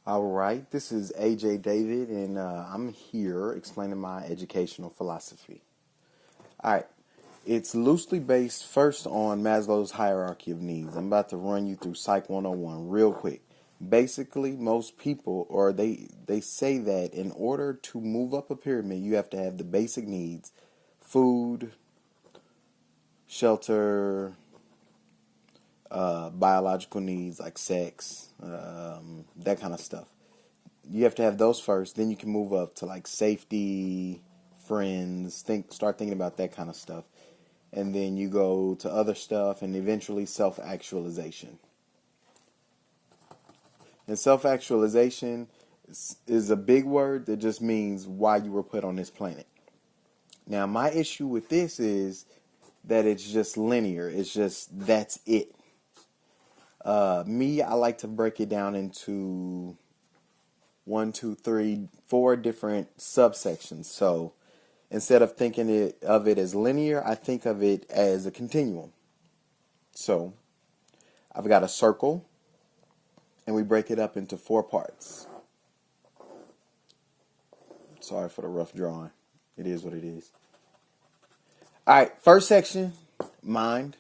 All right, this is AJ David, and I'm here explaining my educational philosophy. All right, it's loosely based first on Maslow's hierarchy of needs. I'm about to run you through Psych 101 real quick. Basically, most people, or they say that in order to move up a pyramid, you have to have the basic needs: food, shelter, biological needs like sex, that kind of stuff. You have to have those first, then you can move up to like safety, friends, start thinking about that kind of stuff. And then you go to other stuff and eventually self-actualization. And self-actualization is a big word that just means why you were put on this planet. Now, my issue with this is that it's just linear. It's just, that's it. I like to break it down into 1, 2, 3, 4 different subsections. So instead of thinking of it as linear, I think of it as a continuum. So I've got a circle, and we break it up into 4 parts. Sorry for the rough drawing. It is what it is. All right, first section, mind.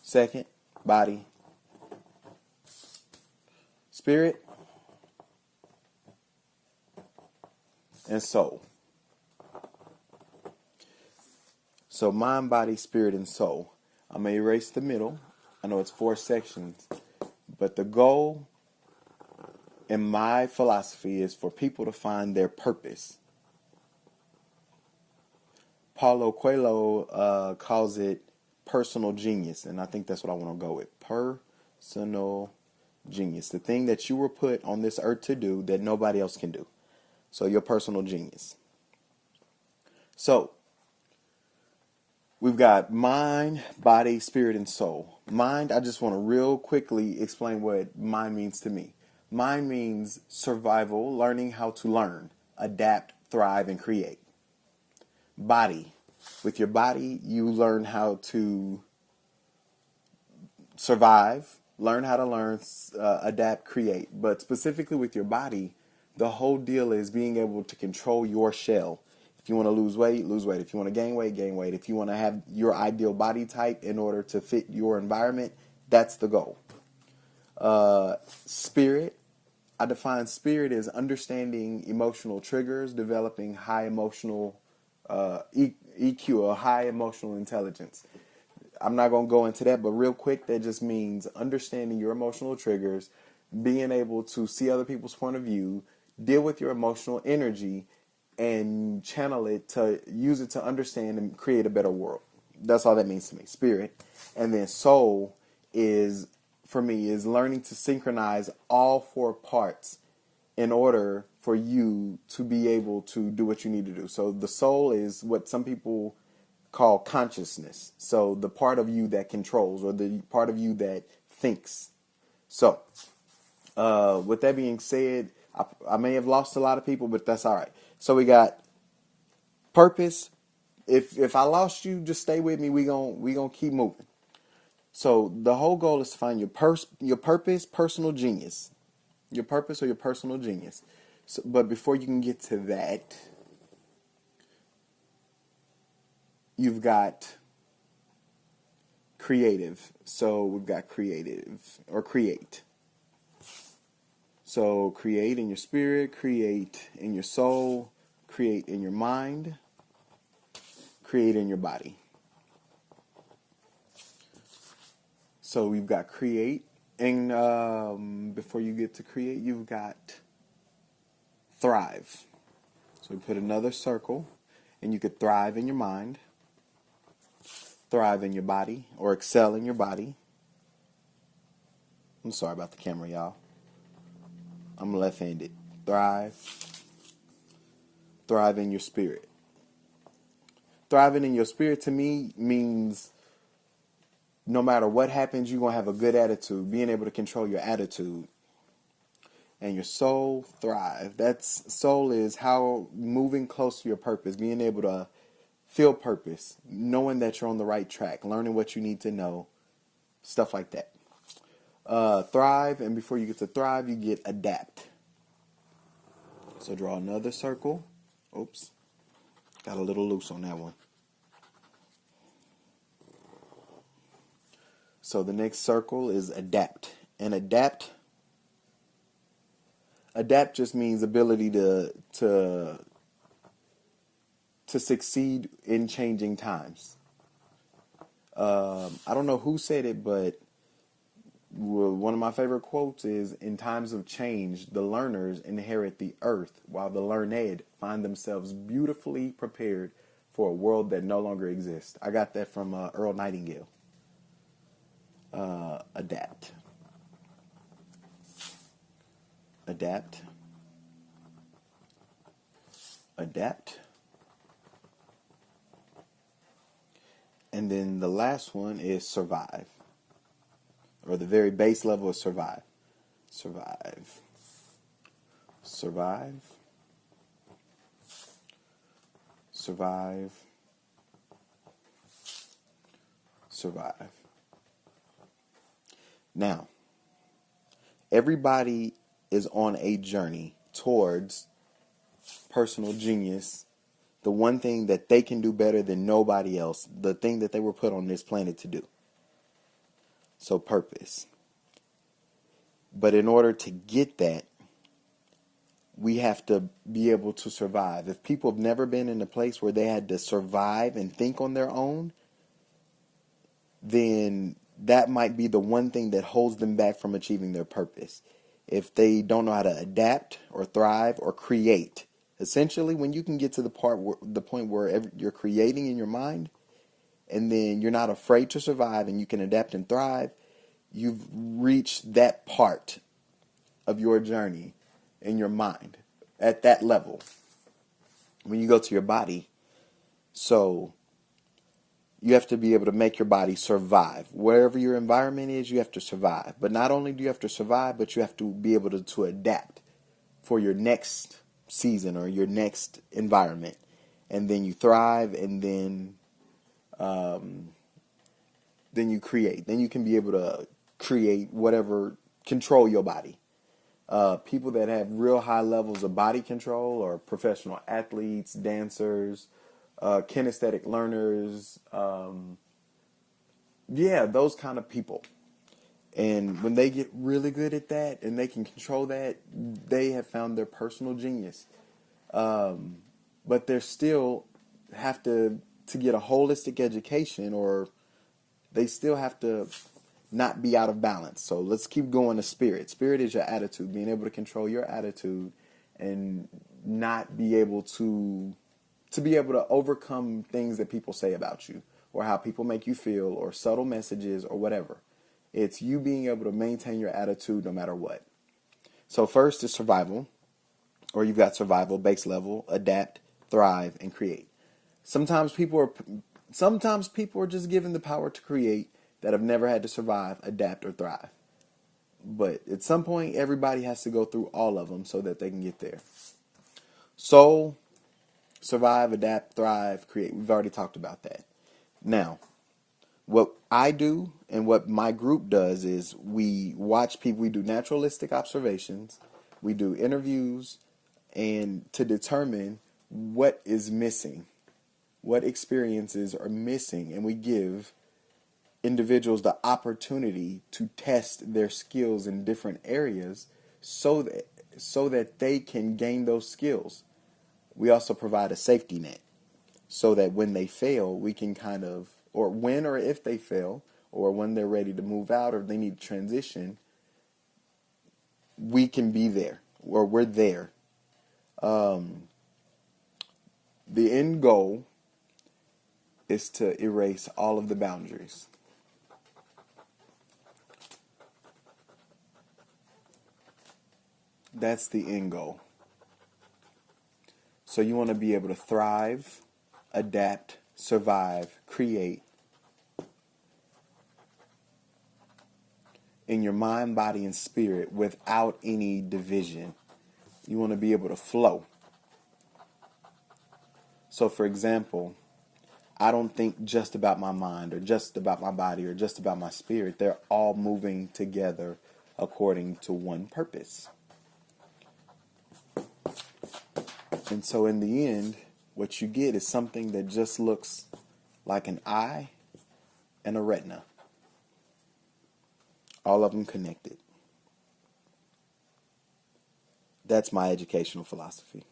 Second, body. Spirit. And soul. So mind, body, spirit, and soul. I'm going to erase the middle. I know it's 4 sections. But the goal in my philosophy is for people to find their purpose. Paulo Coelho calls it personal genius. And I think that's what I want to go with. Personal genius. The thing that you were put on this earth to do that nobody else can do. So your personal genius. So we've got mind, body, spirit, and soul. Mind, I just want to real quickly explain what mind means to me. Mind means survival, learning how to learn, adapt, thrive, and create. Body. With your body, you learn how to survive, learn how to learn, adapt, create. But specifically with your body, the whole deal is being able to control your shell. If you want to lose weight, lose weight. If you want to gain weight, gain weight. If you want to have your ideal body type in order to fit your environment, that's the goal. Spirit. I define spirit as understanding emotional triggers, developing high emotional EQ, or high emotional intelligence. I'm not going to go into that, but real quick, that just means understanding your emotional triggers, being able to see other people's point of view, deal with your emotional energy, and channel it to use it to understand and create a better world. That's all that means to me, spirit. And then soul is, for me, is learning to synchronize all 4 parts in order for you to be able to do what you need to do. So the soul is what some people call consciousness. So the part of you that controls, or the part of you that thinks. So with that being said, I may have lost a lot of people, but that's all right. So we got purpose. If I lost you, just stay with me. We gonna keep moving. So the whole goal is to find your purpose, personal genius. Your purpose or your personal genius. So, but before you can get to that, you've got creative. So we've got creative or create. So create in your spirit, create in your soul, create in your mind, create in your body. So we've got create, and before you get to create, you've got thrive. So we put another circle, and you could thrive in your mind, thrive in your body, or excel in your body. I'm sorry about the camera, y'all. I'm left-handed. Thrive in your spirit. Thriving in your spirit to me means no matter what happens, you're going to have a good attitude, being able to control your attitude. And your soul, thrive. Soul is how moving close to your purpose, being able to feel purpose, knowing that you're on the right track, learning what you need to know, stuff like that. Thrive, and before you get to thrive, you get adapt. So draw another circle. Oops, got a little loose on that one. So the next circle is adapt. And adapt just means ability to succeed in changing times. I don't know who said it, but one of my favorite quotes is, "In times of change, the learners inherit the earth, while the learned find themselves beautifully prepared for a world that no longer exists." I got that from Earl Nightingale. Adapt. Adapt. Adapt. And then the last one is survive. Or the very base level is survive. Survive. Survive. Survive. Survive. Now, everybody is on a journey towards personal genius, the one thing that they can do better than nobody else, the thing that they were put on this planet to do. So purpose. But in order to get that, we have to be able to survive. If people have never been in a place where they had to survive and think on their own, then that might be the one thing that holds them back from achieving their purpose. If they don't know how to adapt or thrive or create. Essentially, when you can get to the point where you're creating in your mind, and then you're not afraid to survive and you can adapt and thrive, you've reached that part of your journey in your mind at that level. When you go to your body, so you have to be able to make your body survive. Wherever your environment is, you have to survive. But not only do you have to survive, but you have to be able to adapt for your next season or your next environment. And then you thrive, and then you create. Then you can be able to create whatever, control your body. People that have real high levels of body control are professional athletes, dancers, kinesthetic learners, those kind of people. And when they get really good at that and they can control that, they have found their personal genius. But they still have to get a holistic education, or they still have to not be out of balance. So let's keep going to spirit. Spirit is your attitude, being able to control your attitude and not be able to be able to overcome things that people say about you, or how people make you feel, or subtle messages, or whatever. It's you being able to maintain your attitude no matter what. So first is survival, or you've got survival, base level, adapt, thrive, and create. Sometimes people are just given the power to create that have never had to survive, adapt, or thrive. But at some point, everybody has to go through all of them so that they can get there. Soul, survive, adapt, thrive, create. We've already talked about that. Now, what I do and what my group does is we watch people. We do naturalistic observations. We do interviews, and to determine what is missing, what experiences are missing, and we give individuals the opportunity to test their skills in different areas so that they can gain those skills. We also provide a safety net so that when they fail, we can or when or if they fail, or when they're ready to move out, or they need to transition, we can be there, or we're there. The end goal is to erase all of the boundaries. That's the end goal. So you want to be able to thrive, adapt, survive, create in your mind, body, and spirit without any division. You want to be able to flow. So for example, I don't think just about my mind or just about my body or just about my spirit. They're all moving together according to one purpose. And so in the end, what you get is something that just looks like an eye and a retina. All of them connected. That's my educational philosophy.